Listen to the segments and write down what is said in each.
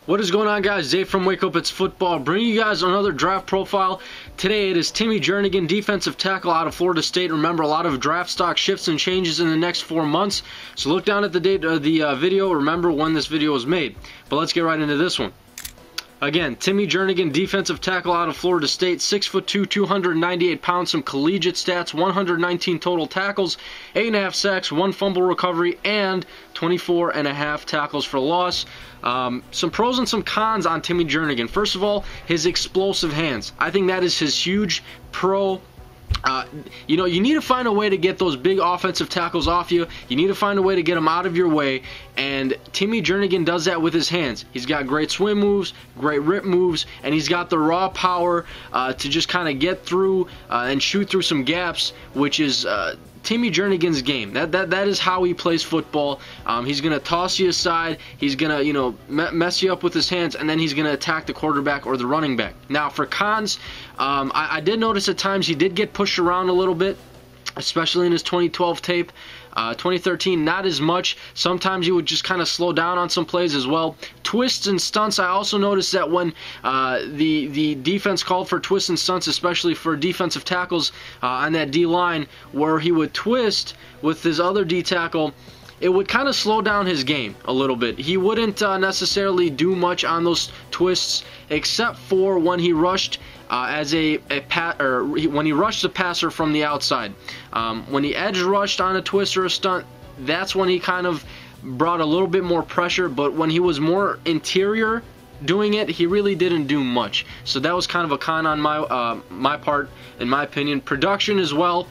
What is going on, guys? Dave from Wake Up It's Football, bringing you guys another draft profile. Today it is Timmy Jernigan, defensive tackle out of Florida State. Remember, a lot of draft stock shifts and changes in the next 4 months. So look down at the date of the video. Remember when this video was made. But let's get right into this one. Again, Timmy Jernigan, defensive tackle out of Florida State, 6'2", 298 pounds, some collegiate stats, 119 total tackles, 8.5 sacks, 1 fumble recovery, and 24.5 tackles for loss. Some pros and some cons on Timmy Jernigan. First of all, his explosive hands. I think that is his huge pro. You need to find a way to get those big offensive tackles off you. You need to find a way to get them out of your way, and Timmy Jernigan does that with his hands. He's got great swim moves, great rip moves, and he's got the raw power to just kind of get through and shoot through some gaps, which is Timmy Jernigan's game. That is how he plays football. He's gonna toss you aside. He's gonna mess you up with his hands, and then he's gonna attack the quarterback or the running back. Now for cons, I did notice at times he did get pushed around a little bit, especially in his 2012 tape. 2013, not as much. Sometimes he would just kind of slow down on some plays as well. Twists and stunts, I also noticed that when the defense called for twists and stunts, especially for defensive tackles on that D-line, where he would twist with his other D-tackle, it would kind of slow down his game a little bit. He wouldn't necessarily do much on those twists, except for when he rushed when he rushed the passer from the outside. When he edge rushed on a twist or a stunt, that's when he kind of brought a little bit more pressure. But when he was more interior doing it, he really didn't do much. So that was kind of a con on my part, in my opinion. Production as well.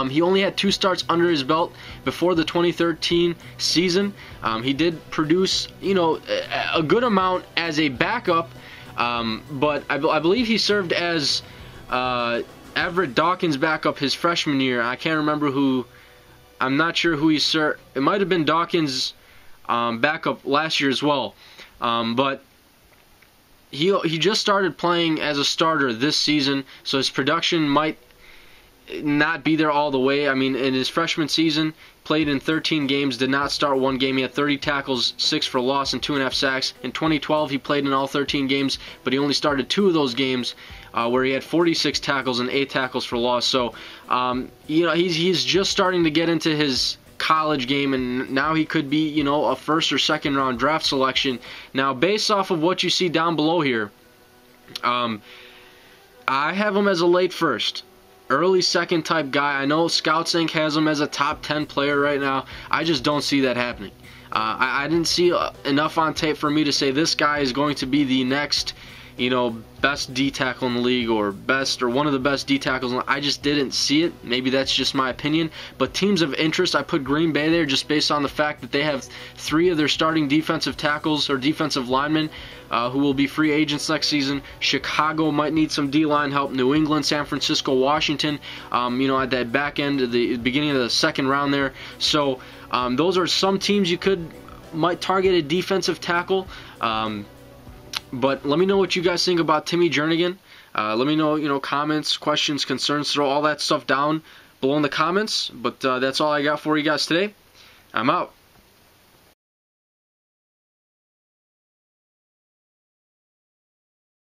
He only had 2 starts under his belt before the 2013 season. He did produce, a good amount as a backup, but I believe he served as Everett Dawkins' backup his freshman year. I can't remember who. I'm not sure who he served. It might have been Dawkins' backup last year as well, but he just started playing as a starter this season, so his production might not be there all the way. I mean, in his freshman season, played in 13 games, did not start 1 game. He had 30 tackles, 6 for loss, and 2.5 sacks. In 2012, he played in all 13 games, but he only started 2 of those games, where he had 46 tackles and 8 tackles for loss. So, he's just starting to get into his college game, and now he could be, a first or second round draft selection. Now, based off of what you see down below here, I have him as a late first, early second type guy. I know Scouts Inc. has him as a top 10 player right now. I just don't see that happening. I didn't see enough on tape for me to say this guy is going to be the next, best D tackle in the league, or one of the best D tackles. I just didn't see it. Maybe that's just my opinion. But teams of interest, I put Green Bay there just based on the fact that they have 3 of their starting defensive tackles or defensive linemen who will be free agents next season. Chicago might need some D-line help. New England, San Francisco, Washington, at that back end of the beginning of the second round there. So those are some teams you might target a defensive tackle. But let me know what you guys think about Timmy Jernigan. Let me know, comments, questions, concerns. Throw all that stuff down below in the comments. But that's all I got for you guys today. I'm out.